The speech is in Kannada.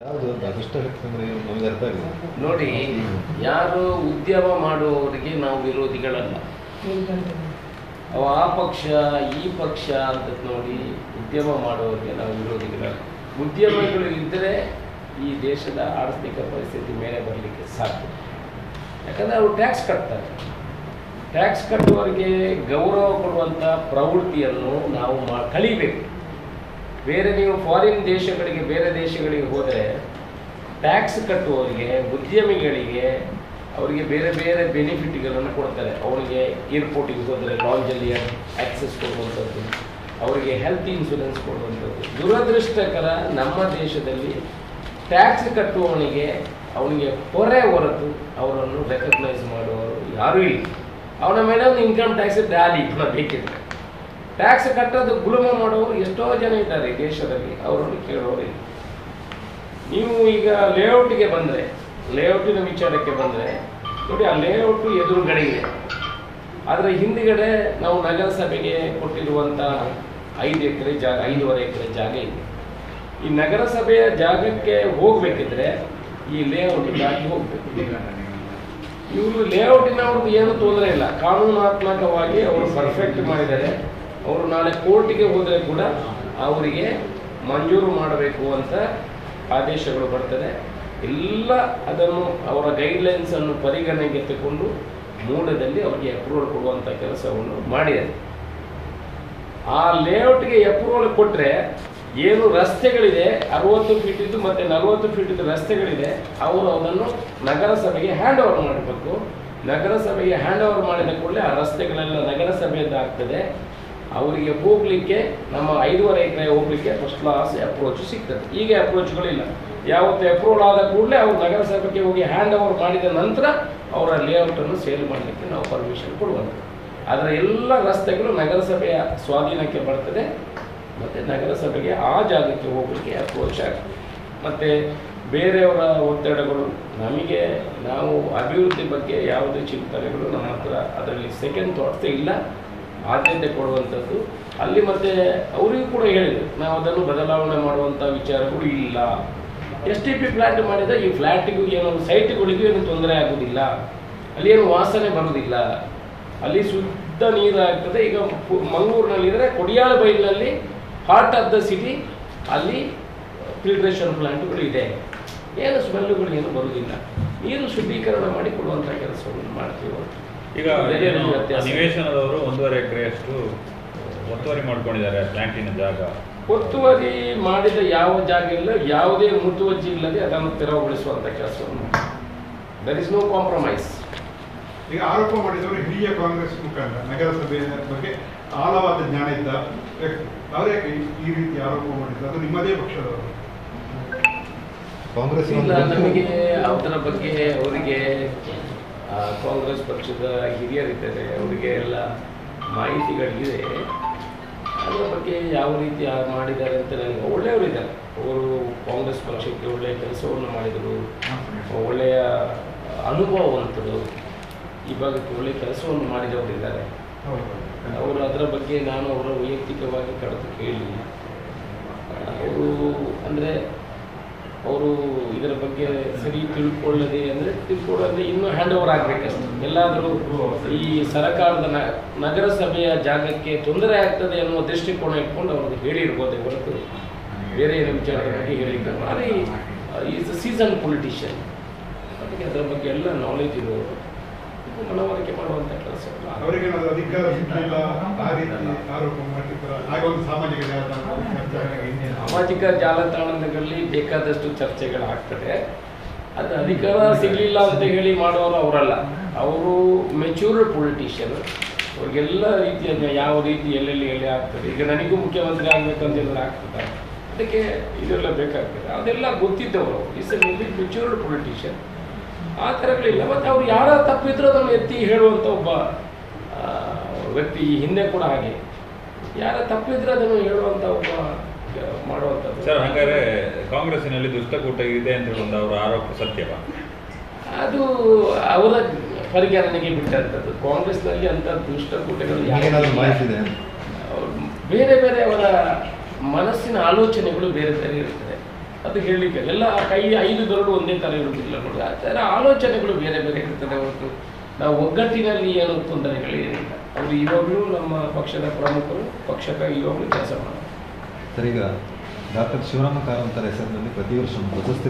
ಯಾವುದು ಅದೃಷ್ಟ ಶಕ್ತಿ ನಮಗೆ ಅರ್ಥ ಆಗಿಲ್ಲ ನೋಡಿ. ಯಾರು ಉದ್ಯಮ ಮಾಡುವವರಿಗೆ ನಾವು ವಿರೋಧಿಗಳಲ್ಲ. ಅವ ಆ ಪಕ್ಷ ಈ ಪಕ್ಷ ಅಂತ ನೋಡಿ ಉದ್ಯಮ ಮಾಡುವವರಿಗೆ ನಾವು ವಿರೋಧಿಗಳಲ್ಲ. ಉದ್ಯಮಗಳು ಇದ್ದರೆ ಈ ದೇಶದ ಆರ್ಥಿಕ ಪರಿಸ್ಥಿತಿ ಮೇಲೆ ಬರಲಿಕ್ಕೆ ಸಾಧ್ಯ. ಯಾಕಂದರೆ ಅವರು ಟ್ಯಾಕ್ಸ್ ಕಟ್ತಾರೆ. ಟ್ಯಾಕ್ಸ್ ಕಟ್ಟುವವರಿಗೆ ಗೌರವ ಕೊಡುವಂಥ ಪ್ರವೃತ್ತಿಯನ್ನು ನಾವು ಕಲಿಬೇಕು. ಬೇರೆ ನೀವು ಫಾರಿನ್ ದೇಶಗಳಿಗೆ ಬೇರೆ ದೇಶಗಳಿಗೆ ಹೋದರೆ ಟ್ಯಾಕ್ಸ್ ಕಟ್ಟುವವರಿಗೆ ಉದ್ಯಮಿಗಳಿಗೆ ಅವರಿಗೆ ಬೇರೆ ಬೇರೆ ಬೆನಿಫಿಟ್ಗಳನ್ನು ಕೊಡ್ತಾರೆ. ಅವರಿಗೆ ಏರ್ಪೋರ್ಟಿಗೆ ಹೋದರೆ ಲಾಂಜಲ್ಲಿ ಆಕ್ಸೆಸ್ ಕೊಡುವಂಥದ್ದು, ಅವರಿಗೆ ಹೆಲ್ತ್ ಇನ್ಶೂರೆನ್ಸ್ ಕೊಡುವಂಥದ್ದು. ದುರದೃಷ್ಟಕರ ನಮ್ಮ ದೇಶದಲ್ಲಿ ಟ್ಯಾಕ್ಸ್ ಕಟ್ಟುವವನಿಗೆ ಅವನಿಗೆ ಹೊರೆ ಹೊರತು ಅವರನ್ನು ರೆಕಗ್ನೈಸ್ ಮಾಡುವವರು ಯಾರೂ ಇಲ್ಲ. ಅವನ ಮೇಲೆ ಒಂದು ಇನ್ಕಮ್ ಟ್ಯಾಕ್ಸ್ ಡ್ಯಾಲಿ ಬೇಕಿದೆ. ಟ್ಯಾಕ್ಸ್ ಕಟ್ಟೋದು ಗುಳುಮ ಮಾಡೋರು ಎಷ್ಟೋ ಜನ ಇದ್ದಾರೆ ಈ ದೇಶದಲ್ಲಿ, ಅವರನ್ನು ಕೇಳೋರಿಲ್ಲ. ನೀವು ಈಗ ಲೇಔಟಿಗೆ ಬಂದರೆ, ಲೇಔಟಿನ ವಿಚಾರಕ್ಕೆ ಬಂದರೆ ನೋಡಿ, ಆ ಲೇಔಟು ಎದುರುಗಡೆ ಇದೆ. ಆದರೆ ಹಿಂದುಗಡೆ ನಾವು ನಗರಸಭೆಗೆ ಕೊಟ್ಟಿರುವಂಥ 5 ಎಕರೆ ಜಾಗ, 5.5 ಎಕರೆ ಜಾಗ ಇದೆ. ಈ ನಗರಸಭೆಯ ಜಾಗಕ್ಕೆ ಹೋಗಬೇಕಿದ್ರೆ ಈ ಲೇಔಟ್ ದಾಟಿ ಹೋಗಬೇಕು. ಇವರು ಲೇಔಟಿನವ್ರದ್ದು ಏನು ತೊಂದರೆ ಇಲ್ಲ, ಕಾನೂನಾತ್ಮಕವಾಗಿ ಅವರು ಪರ್ಫೆಕ್ಟ್ ಮಾಡಿದ್ದಾರೆ. ಅವರು ನಾಳೆ ಕೋರ್ಟಿಗೆ ಹೋದರೆ ಕೂಡ ಅವರಿಗೆ ಮಂಜೂರು ಮಾಡಬೇಕು ಅಂತ ಆದೇಶಗಳು ಬರ್ತದೆ. ಎಲ್ಲ ಅದನ್ನು ಅವರ ಗೈಡ್ಲೈನ್ಸನ್ನು ಪರಿಗಣನೆಗೆ ತಗೊಂಡು ಮೂಲದಲ್ಲಿ ಅವರಿಗೆ ಅಪ್ರೂವಲ್ ಕೊಡುವಂಥ ಕೆಲಸವನ್ನು ಮಾಡಿದ್ದಾರೆ. ಆ ಲೇಔಟ್ಗೆ ಅಪ್ರೂವಲ್ ಕೊಟ್ಟರೆ ಏನು ರಸ್ತೆಗಳಿದೆ 60 ಫೀಟಿದ್ದು ಮತ್ತು 40 ಫೀಟಿದ್ದು ರಸ್ತೆಗಳಿದೆ, ಅವರು ಅದನ್ನು ನಗರಸಭೆಗೆ ಹ್ಯಾಂಡ್ ಓವರ್ ಮಾಡಬೇಕು. ನಗರಸಭೆಗೆ ಹ್ಯಾಂಡ್ ಓವರ್ ಮಾಡಿದ ಕೂಡಲೇ ಆ ರಸ್ತೆಗಳೆಲ್ಲ ನಗರಸಭೆಯದ್ದಾಗ್ತದೆ. ಅವರಿಗೆ ಹೋಗಲಿಕ್ಕೆ ನಮ್ಮ 5.5 ಎಕರೆ ಹೋಗಲಿಕ್ಕೆ ಫಸ್ಟ್ ಕ್ಲಾಸ್ ಅಪ್ರೋಚ್ ಸಿಗ್ತದೆ. ಈಗ ಅಪ್ರೋಚ್ಗಳಿಲ್ಲ. ಯಾವತ್ತು ಅಪ್ರೂವಲ್ ಆದ ಕೂಡಲೇ ಅವರು ನಗರಸಭೆಗೆ ಹೋಗಿ ಹ್ಯಾಂಡ್ ಓವರ್ ಮಾಡಿದ ನಂತರ ಅವರ ಲೇಔಟನ್ನು ಸೇಲ್ ಮಾಡಲಿಕ್ಕೆ ನಾವು ಪರ್ಮಿಷನ್ ಕೊಡುವಂಥದ್ದು. ಆದರೆ ಎಲ್ಲ ರಸ್ತೆಗಳು ನಗರಸಭೆಯ ಸ್ವಾಧೀನಕ್ಕೆ ಬರ್ತದೆ ಮತ್ತು ನಗರಸಭೆಗೆ ಆ ಜಾಗಕ್ಕೆ ಹೋಗಲಿಕ್ಕೆ ಅಪ್ರೋಚ್ ಆಗ್ತದೆ. ಮತ್ತು ಬೇರೆಯವರ ಒತ್ತಡಗಳು ನಮಗೆ, ನಾವು ಅಭಿವೃದ್ಧಿ ಬಗ್ಗೆ ಯಾವುದೇ ಚಿಂತನೆಗಳು ನಮ್ಮ ಹತ್ರ ಅದರಲ್ಲಿ ಸೆಕೆಂಡ್ ಥಾಟ್ಸೇ ಇಲ್ಲ. ಆದ್ಯತೆ ಕೊಡುವಂಥದ್ದು ಅಲ್ಲಿ. ಮತ್ತು ಅವರಿಗೂ ಕೂಡ ಹೇಳಿದರು, ನಾವು ಅದನ್ನು ಬದಲಾವಣೆ ಮಾಡುವಂಥ ವಿಚಾರಗಳು ಇಲ್ಲ. STP ಫ್ಲ್ಯಾಟ್ ಮಾಡಿದರೆ ಈ ಫ್ಲ್ಯಾಟಿಗೂ ಏನು ಸೈಟ್ಗಳಿಗೂ ಏನು ತೊಂದರೆ ಆಗೋದಿಲ್ಲ, ಅಲ್ಲಿ ಏನು ವಾಸನೆ ಬರೋದಿಲ್ಲ, ಅಲ್ಲಿ ಶುದ್ಧ ನೀರು ಆಗ್ತದೆ. ಈಗ ಮಂಗಳೂರಿನಲ್ಲಿದ್ದರೆ ಕೊಡಿಯಾಳ ಬೈಲಿನಲ್ಲಿ ಹಾರ್ಟ್ ಆಫ್ ದ ಸಿಟಿ, ಅಲ್ಲಿ ಫಿಲ್ಟ್ರೇಷನ್ ಪ್ಲಾಂಟ್ಗಳು ಇದೆ, ಏನು ಸ್ಮೆಲ್ಲುಗಳು ಏನು ಬರುವುದಿಲ್ಲ. ನೀರು ಶುದ್ಧೀಕರಣ ಮಾಡಿ ಕೊಡುವಂಥ ಕೆಲಸವನ್ನು ಮಾಡ್ತೀವಿ. ಈಗ ನಿವೇಶನದವರು 1.5 ಎಕರೆಯಷ್ಟು ಒತ್ತುವರಿ ಮಾಡ್ಕೊಂಡಿದ್ದಾರೆ ಪ್ಲಾಂಟಿನ ಜಾಗ. ಒತ್ತುವರಿ ಮಾಡಿದ ಯಾವ ಜಾಗ ಇಲ್ಲ, ಯಾವುದೇ ಮುತುವರ್ಜಿ ಇಲ್ಲದೆ ಅದನ್ನು ತೆರವುಗೊಳಿಸುವಂಥ ಕೆಲಸವನ್ನು. There is no compromise. ಈಗ ಆರೋಪ ಮಾಡಿದವರು ಹಿರಿಯ ಕಾಂಗ್ರೆಸ್ ಮುಖಂಡ, ನಗರಸಭೆಯ ಬಗ್ಗೆ ಆಳವಾದ ಜ್ಞಾನ ಇದ್ದ ವ್ಯಕ್ತಿ. ಅವರೇ ಈ ರೀತಿ ಆರೋಪ ಮಾಡಿದ್ರು, ಅದು ನಿಮ್ಮದೇ ಪಕ್ಷದವರು? ಕಾಂಗ್ರೆಸ್ ಇಲ್ಲ, ನಮಗೆ ಅದರ ಬಗ್ಗೆ ಅವರಿಗೆ ಕಾಂಗ್ರೆಸ್ ಪಕ್ಷದ ಹಿರಿಯರಿದ್ದಾರೆ, ಅವರಿಗೆ ಎಲ್ಲ ಮಾಹಿತಿಗಳಿದೆ. ಅದರ ಬಗ್ಗೆ ಯಾವ ರೀತಿ ಮಾಡಿದ್ದಾರೆ ಅಂತ ನನಗೆ. ಒಳ್ಳೆಯವರಿದ್ದಾರೆ ಅವರು, ಕಾಂಗ್ರೆಸ್ ಪಕ್ಷಕ್ಕೆ ಒಳ್ಳೆಯ ಕೆಲಸವನ್ನು ಮಾಡಿದರು, ಒಳ್ಳೆಯ ಅನುಭವವಂತರು, ಈ ಭಾಗಕ್ಕೆ ಒಳ್ಳೆಯ ಕೆಲಸವನ್ನು ಮಾಡಿದವರಿದ್ದಾರೆ. ಅವರು ಅದರ ಬಗ್ಗೆ ನಾನು ಅವರ ವೈಯಕ್ತಿಕವಾಗಿ ಕರೆದು ಕೇಳಿ, ಅವರು ಅಂದರೆ ಅವರು ಇದರ ಬಗ್ಗೆ ಸರಿ ತಿಳ್ಕೊಳ್ಳದೆ ತಿಳ್ಕೊಳ್ಳೋದ್ರೆ ಇನ್ನೂ ಹ್ಯಾಂಡ್ ಓವರ್ ಆಗಬೇಕಷ್ಟೆ. ಎಲ್ಲಾದರೂ ಈ ಸರ್ಕಾರದ ನಗರಸಭೆಯ ಜಾಗಕ್ಕೆ ತೊಂದರೆ ಆಗ್ತದೆ ಅನ್ನುವ ದೃಷ್ಟಿಕೋನ ಇಟ್ಕೊಂಡು ಅವ್ರಿಗೆ ಹೇಳಿರ್ಬೋದೇ ಹೊರತು ಬೇರೆ ಏನು ವಿಚಾರದ ಬಗ್ಗೆ ಹೇಳಿಲ್ಲ. ಭಾರಿ ಈಸ್ ಸೀಸನ್ ಪೊಲಿಟಿಷಿಯನ್, ಅದಕ್ಕೆ ಅದರ ಬಗ್ಗೆ ಎಲ್ಲ ನಾಲೆಜ್ ಇರೋರು ಮನವರಿಕೆ ಮಾಡುವಂಥ ಕೆಲಸ. ಅವರಿಗೆ ಅಧಿಕಾರ ಸಿಗಲಿಲ್ಲ ಆ ರೀತಿ ಆರೋಪ ಮಾಡ್ತಿದ್ದಾರೆ. ಆಗ ಒಂದು ಸಾಮಾಜಿಕ ಜಾಲತಾಣಗಳಲ್ಲಿ ಬೇಕಾದಷ್ಟು ಚರ್ಚೆಗಳಾಗ್ತದೆ. ಅದು ಅಧಿಕಾರ ಸಿಗಲಿಲ್ಲ ಅಂತ ಹೇಳಿ ಮಾಡೋರು ಅವರಲ್ಲ, ಅವರು ಮೆಚ್ಯೂರ್ಡ್ ಪೊಲಿಟಿಷಿಯನ್. ಅವ್ರಿಗೆಲ್ಲ ರೀತಿಯ ಯಾವ ರೀತಿ ಎಲ್ಲೆಲ್ಲಿ ಆಗ್ತದೆ. ಈಗ ನನಗೂ ಮುಖ್ಯಮಂತ್ರಿ ಆಗಬೇಕಂತೆಲ್ಲ ಆಗ್ತದೆ, ಅದಕ್ಕೆ ಇದೆಲ್ಲ ಬೇಕಾಗ್ತದೆ, ಅದೆಲ್ಲ ಗೊತ್ತಿದ್ದವರು. Is a matured politician. ಆ ಥರಗಳಿಲ್ಲ. ಮತ್ತು ಅವ್ರು ಯಾರ ತಪ್ಪಿದ್ರೂ ಅದನ್ನು ಎತ್ತಿ ಹೇಳುವಂಥ ಒಬ್ಬ ವ್ಯಕ್ತಿ. ಈ ಹಿಂದೆ ಕೂಡ ಹಾಗೆ ಯಾರ ತಪ್ಪಿದ್ರೆ ಅದನ್ನು ಹೇಳುವಂಥ ಒಬ್ಬ ಮಾಡುವಂಥದ್ದು. ಸರ್, ಹಾಗಾದ್ರೆ ಕಾಂಗ್ರೆಸ್ಸಿನಲ್ಲಿ ದುಷ್ಟಕೂಟ ಇದೆ ಅಂತ ಹೇಳುವಂಥ ಅವರ ಆರೋಪ ಸತ್ಯವಾ? ಅದು ಅವರ ಪರಿಗಣನೆಗೆ ಬಿಟ್ಟಂಥದ್ದು. ಕಾಂಗ್ರೆಸ್ನಲ್ಲಿ ಅಂಥ ದುಷ್ಟಕೂಟಗಳು ಬೇರೆ ಬೇರೆ ಅವರ ಮನಸ್ಸಿನ ಆಲೋಚನೆಗಳು ಬೇರೆ ಬೇರೆ ಇರ್ತದೆ. ಅದು ಹೇಳಲಿಕ್ಕೆ ಎಲ್ಲ ಕೈ 5 ಬೆರಳು ಒಂದೇ ಥರ ಇರುವುದಿಲ್ಲ ನೋಡಿ. ಆ ಥರ ಆಲೋಚನೆಗಳು ಬೇರೆ ಬೇರೆ ಇರ್ತದೆ ಹೊರತು ನಾವು ಒಗ್ಗಟ್ಟಿನಲ್ಲಿ ಏನು ತೊಂದರೆಗಳೇನಿಲ್ಲ. ಅವರು ಇವಾಗಲೂ ನಮ್ಮ ಪಕ್ಷದ ಪ್ರಮುಖರು, ಪಕ್ಷಕ್ಕಾಗಿ ಇವಾಗಲೂ ಕೆಲಸ ಮಾಡ್ತಾರೆ. ಸರ್, ಈಗ ಡಾಕ್ಟರ್ ಶಿವರಾಮ ಕಾರಂತರ ಹೆಸರಿನಲ್ಲಿ ಪ್ರತಿ ವರ್ಷ ಪ್ರಶಸ್ತಿ